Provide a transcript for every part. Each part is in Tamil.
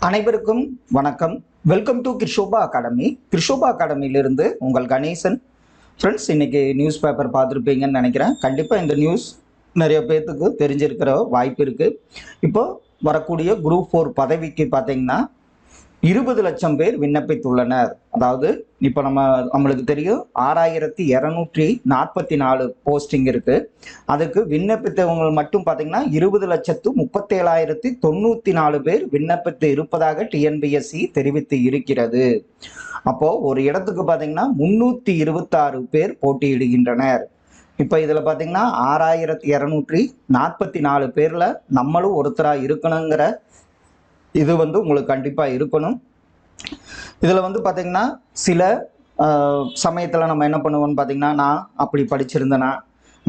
அனைவருக்கும் வணக்கம். Welcome to Krishoba academy. Krishoba அகாடமியிலிருந்து உங்கள் கணேசன். ஃப்ரெண்ட்ஸ், இன்னைக்கு நியூஸ் பேப்பர் பார்த்துருப்பீங்கன்னு நினைக்கிறேன். கண்டிப்பாக இந்த நியூஸ் நிறைய பேர்த்துக்கு தெரிஞ்சிருக்கிற வாய்ப்பு இருக்குது. இப்போ வரக்கூடிய குரூப் 4 பதவிக்கு பார்த்தீங்கன்னா 20 லட்சம் பேர் விண்ணப்பித்துள்ளனர். அதாவது இப்போ நம்மளுக்கு தெரியும் 6244 போஸ்டிங் இருக்கு. அதுக்கு விண்ணப்பித்தவங்க மட்டும் பார்த்தீங்கன்னா 20,37,094 பேர் விண்ணப்பித்து இருப்பதாக டிஎன்பிஎஸ்சி தெரிவித்து இருக்கிறது. அப்போ ஒரு இடத்துக்கு பார்த்தீங்கன்னா 326 பேர் போட்டியிடுகின்றனர். இப்போ இதில் பார்த்தீங்கன்னா 6244 பேரில் நம்மளும் ஒருத்தராக இருக்கணுங்கிற இது உங்களுக்கு கண்டிப்பாக இருக்கணும். இதில் பார்த்தீங்கன்னா சில சமயத்தில் நம்ம என்ன பண்ணுவோம்னு பார்த்தீங்கன்னா, நான் அப்படி படிச்சிருந்தேனா,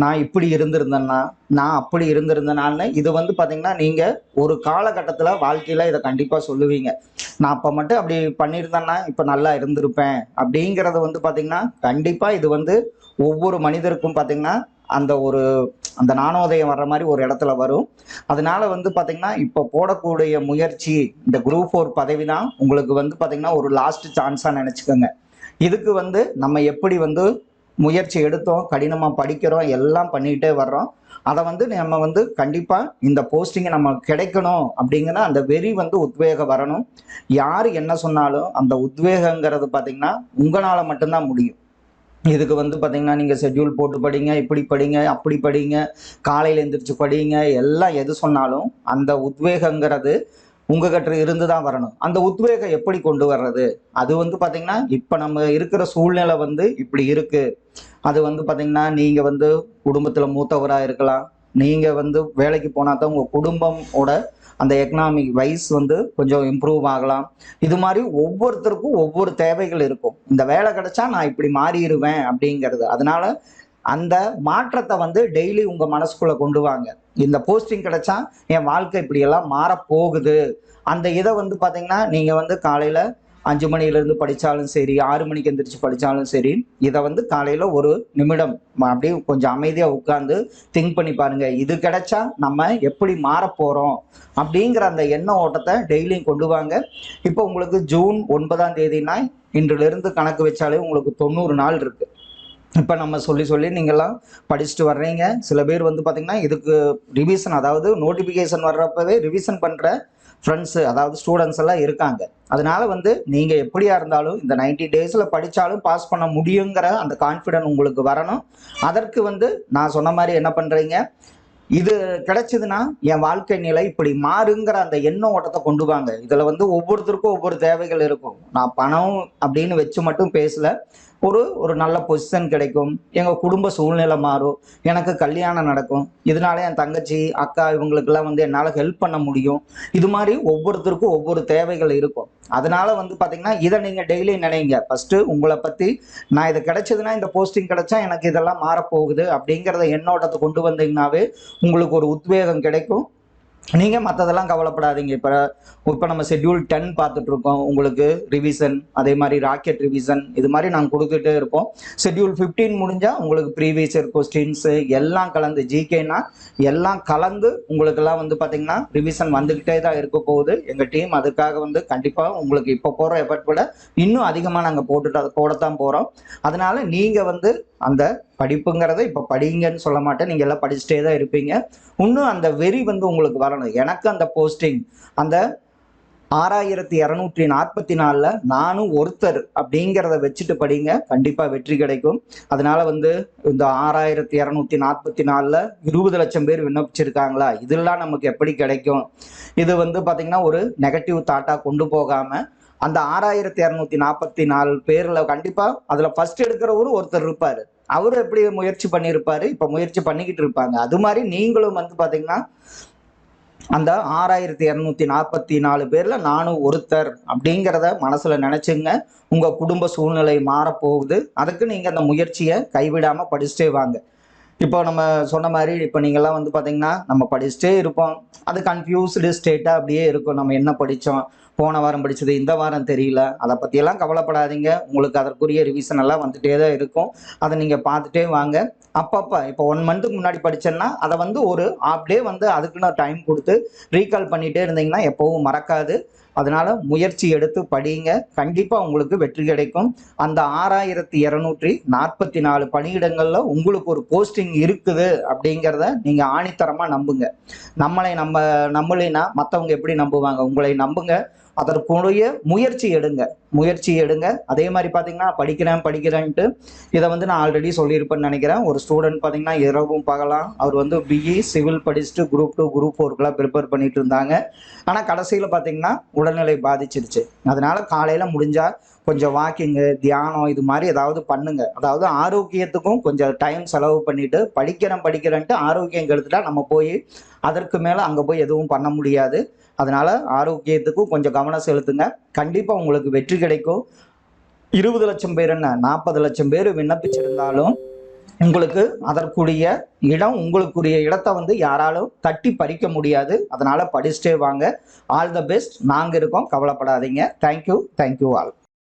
நான் இப்படி இருந்திருந்தேன்னா, நான் அப்படி இருந்திருந்தேனான்னு இது பார்த்தீங்கன்னா நீங்கள் ஒரு காலகட்டத்தில் வாழ்க்கையில் இதை கண்டிப்பாக சொல்லுவீங்க. நான் அப்போ மட்டும் அப்படி பண்ணியிருந்தேன்னா இப்போ நல்லா இருந்திருப்பேன் அப்படிங்கிறது பார்த்தீங்கன்னா கண்டிப்பாக இது ஒவ்வொரு மனிதருக்கும் பார்த்தீங்கன்னா அந்த நாணோதயம் வர்ற மாதிரி ஒரு இடத்துல வரும். அதனால பார்த்தீங்கன்னா இப்போ போடக்கூடிய முயற்சி இந்த குரூப் 4 பதவி தான் உங்களுக்கு பார்த்தீங்கன்னா ஒரு லாஸ்ட் சான்ஸாக நினச்சிக்கோங்க. இதுக்கு நம்ம எப்படி முயற்சி எடுத்தோம், கடினமாக படிக்கிறோம், எல்லாம் பண்ணிக்கிட்டே வர்றோம். அதை நம்ம கண்டிப்பாக இந்த போஸ்டிங்கை நம்ம கிடைக்கணும் அப்படிங்கிற அந்த வெறி உத்வேகம் வரணும். யார் என்ன சொன்னாலும் அந்த உத்வேகங்கிறது பார்த்தீங்கன்னா உங்களால் மட்டும்தான் முடியும். இதுக்கு பார்த்தீங்கன்னா நீங்கள் ஷெட்யூல் போட்டு படிங்க, இப்படி படிங்க, அப்படி படிங்க, காலையில் எழுந்திரிச்சு படிங்க, எல்லாம் எது சொன்னாலும் அந்த உத்வேகங்கிறது உங்ககிட்ட இருந்து தான் வரணும். அந்த உத்வேகம் எப்படி கொண்டு வர்றது? அது பார்த்தீங்கன்னா இப்போ நம்ம இருக்கிற சூழ்நிலை இப்படி இருக்கு. அது பார்த்தீங்கன்னா நீங்கள் குடும்பத்தில் மூத்தவராக இருக்கலாம். நீங்கள் வேலைக்கு போனால் தான் உங்கள் குடும்பமோட அந்த எக்கனாமிக் வைஸ் கொஞ்சம் இம்ப்ரூவ் ஆகலாம். இது மாதிரி ஒவ்வொருத்தருக்கும் ஒவ்வொரு தேவைகள் இருக்கும். இந்த வேலை கிடைச்சா நான் இப்படி மாறிடுவேன் அப்படிங்கிறது. அதனால அந்த மாற்றத்தை டெய்லி உங்க மனசுக்குள்ள கொண்டு வாங்க. இந்த போஸ்டிங் கிடைச்சா என் வாழ்க்கை இப்படியெல்லாம் மாறப்போகுது. அந்த இதை பார்த்தீங்கன்னா நீங்க காலையில 5 மணிலேருந்து படித்தாலும் சரி, 6 மணிக்கு எந்திரிச்சு படித்தாலும் சரி, இதை காலையில் ஒரு நிமிடம் அப்படியே கொஞ்சம் அமைதியாக உட்காந்து திங்க் பண்ணி பாருங்க. இது கிடைச்சா நம்ம எப்படி மாறப்போகிறோம் அப்படிங்கிற அந்த எண்ண ஓட்டத்தை டெய்லியும் கொண்டு வாங்க. இப்போ உங்களுக்கு ஜூன் 9ஆம் தேதினா இன்றிலிருந்து கணக்கு வச்சாலே உங்களுக்கு 90 நாள் இருக்குது. இப்போ நம்ம சொல்லி நீங்கள்லாம் படிச்சுட்டு வர்றீங்க. சில பேர் பார்த்தீங்கன்னா இதுக்கு ரிவிஷன், அதாவது நோட்டிஃபிகேஷன் வர்றப்பவே ரிவிஷன் பண்ணுற ஃப்ரெண்ட்ஸு, அதாவது ஸ்டூடெண்ட்ஸ் எல்லாம் இருக்காங்க. அதனால நீங்கள் எப்படியா இருந்தாலும் இந்த 90 டேஸில் படித்தாலும் பாஸ் பண்ண முடியுங்கிற அந்த கான்ஃபிடென்ட் உங்களுக்கு வரணும். அதற்கு நான் சொன்ன மாதிரி என்ன பண்ணுறீங்க, இது கிடைச்சதுன்னா என் வாழ்க்கை நிலை இப்படி மாறுங்கிற அந்த எண்ண ஓட்டத்தை கொண்டு வாங்க. இதில் ஒவ்வொருத்தருக்கும் ஒவ்வொரு தேவைகள் இருக்கும். நான் பணம் அப்படின்னு வச்சு மட்டும் பேசல. ஒரு நல்ல பொசிஷன் கிடைக்கும், எங்கள் குடும்ப சூழ்நிலை மாறும், எனக்கு கல்யாணம் நடக்கும், இதனால என் தங்கச்சி அக்கா இவங்களுக்கெல்லாம் என்னால் ஹெல்ப் பண்ண முடியும். இது மாதிரி ஒவ்வொருத்தருக்கும் ஒவ்வொரு தேவைகள் இருக்கும். அதனால பார்த்தீங்கன்னா இதை நீங்கள் டெய்லி நினைங்க. ஃபஸ்ட்டு உங்களை பற்றி, நான் இது கிடைச்சதுன்னா இந்த போஸ்டிங் கிடைச்சா எனக்கு இதெல்லாம் மாறப்போகுது அப்படிங்கிறத எண்ணோட்டத்தை கொண்டு வந்தீங்கன்னாவே உங்களுக்கு ஒரு உத்வேகம் கிடைக்கும். நீங்கள் மற்றதெல்லாம் கவலைப்படாதீங்க. இப்போ நம்ம ஷெட்யூல் 10 பார்த்துட்ருக்கோம். உங்களுக்கு ரிவிஷன், அதே மாதிரி ராக்கெட் ரிவிஷன், இது மாதிரி நாங்கள் கொடுத்துட்டே இருப்போம். ஷெட்யூல் 15 முடிஞ்சால் உங்களுக்கு ப்ரீவியஸ் இயர் கொஸ்டின்ஸு எல்லாம் கலந்து, ஜிகேனா எல்லாம் கலந்து உங்களுக்கெல்லாம் பார்த்தீங்கன்னா ரிவிஷன் வந்துக்கிட்டே தான் இருக்க போகுது. எங்கள் டீம் அதுக்காக கண்டிப்பாக உங்களுக்கு இப்போ போகிற எஃபர்ட் விட இன்னும் அதிகமாக நாங்கள் போடத்தான் போகிறோம். அதனால் நீங்கள் அந்த படிப்புங்கிறத இப்போ படிங்கன்னு சொல்ல மாட்டேன், நீங்கள் எல்லாம் படிச்சுட்டே தான் இருப்பீங்க. இன்னும் அந்த வெறி உங்களுக்கு வரணும். எனக்கு அந்த போஸ்டிங் அந்த 6244 நானும் ஒருத்தர் அப்படிங்கிறத வச்சுட்டு படிங்க, கண்டிப்பாக வெற்றி கிடைக்கும். அதனால இந்த 6244 20 லட்சம் பேர் விண்ணப்பிச்சிருக்காங்களா, இதெல்லாம் நமக்கு எப்படி கிடைக்கும்? இது பார்த்தீங்கன்னா ஒரு நெகட்டிவ் தாட்டாக கொண்டு போகாமல் அந்த 6244 பேரில் கண்டிப்பாக அதில் ஃபர்ஸ்ட் எடுக்கிறவரும் ஒருத்தர் இருப்பார். அவரும் எப்படி முயற்சி பண்ணியிருப்பாரு, இப்போ முயற்சி பண்ணிக்கிட்டு இருப்பாங்க. அது மாதிரி நீங்களும் பார்த்தீங்கன்னா அந்த 6244 பேர்ல நானும் ஒருத்தர் அப்படிங்கிறத மனசுல நினைச்சுங்க. உங்க குடும்ப சூழ்நிலை மாறப்போகுது. அதுக்கு நீங்க அந்த முயற்சியை கைவிடாம படிச்சுட்டே வாங்க. இப்போ நம்ம சொன்ன மாதிரி இப்போ நீங்கள்லாம் பார்த்தீங்கன்னா நம்ம படிச்சுட்டே இருப்போம். அது கன்ஃபியூஸ்டு ஸ்டேட்டாக அப்படியே இருக்கும். நம்ம என்ன படித்தோம், போன வாரம் படிச்சது இந்த வாரம் தெரியல, அதை பற்றியெல்லாம் கவலைப்படாதீங்க. உங்களுக்கு அதற்குரிய ரிவிஷன் எல்லாம் வந்துட்டே தான் இருக்கும். அதை நீங்கள் பார்த்துட்டே வாங்க. அப்பப்போ இப்போ 1 மந்த்துக்கு முன்னாடி படிச்சேன்னா அதை வந்து ஒரு ஹாஃப் டே வந்து அதுக்குன்னு டைம் கொடுத்து ரீகால் பண்ணிகிட்டே இருந்தீங்கன்னா எப்போவும் மறக்காது. அதனால முயற்சி எடுத்து படிங்க. கண்டிப்பாக உங்களுக்கு வெற்றி கிடைக்கும். அந்த 6244 பணியிடங்கள்ல உங்களுக்கு ஒரு போஸ்டிங் இருக்குது அப்படிங்கிறத நீங்கள் ஆணித்தரமாக நம்புங்க. நம்மளைனா மற்றவங்க எப்படி நம்புவாங்க? உங்களை நம்புங்க. அதற்குரிய முயற்சி எடுங்க. அதே மாதிரி பார்த்தீங்கன்னா படிக்கிறேன்ட்டு இதை வந்து நான் ஆல்ரெடி சொல்லியிருப்பேன்னு நினைக்கிறேன். ஒரு ஸ்டூடெண்ட் பார்த்தீங்கன்னா இரவும் பகலாம் அவர் வந்து பிஇ சிவில் படிச்சுட்டு குரூப் 2 குரூப் 4க்குலாம் ப்ரிப்பேர் பண்ணிட்டு இருந்தாங்க. ஆனால் கடைசியில் பார்த்தீங்கன்னா உடல்நிலை பாதிச்சிருச்சு. அதனால காலையில் முடிஞ்சா கொஞ்சம் வாக்கிங்கு, தியானம் இது மாதிரி ஏதாவது பண்ணுங்க. அதாவது ஆரோக்கியத்துக்கும் கொஞ்சம் டைம் செலவு பண்ணிட்டு படிக்கிறேன்ட்டு ஆரோக்கியம் கெடுத்துட்டா நம்ம போய் அதற்கு மேலே அங்கே போய் எதுவும் பண்ண முடியாது. அதனால ஆரோக்கியத்துக்கும் கொஞ்சம் கவனம் செலுத்துங்க. கண்டிப்பாக உங்களுக்கு வெற்றி கிடைக்கும். 20 லட்சம் பேர் என்ன 40 லட்சம் பேர் விண்ணப்பிச்சிருந்தாலும் உங்களுக்கு அதற்குரிய உங்களுக்குரிய இடத்தை வந்து யாராலும் தட்டி பறிக்க முடியாது. அதனால படிச்சுட்டே வாங்க. All the best. நாங்கள் இருக்கோம், கவலைப்படாதீங்க. Thank you all.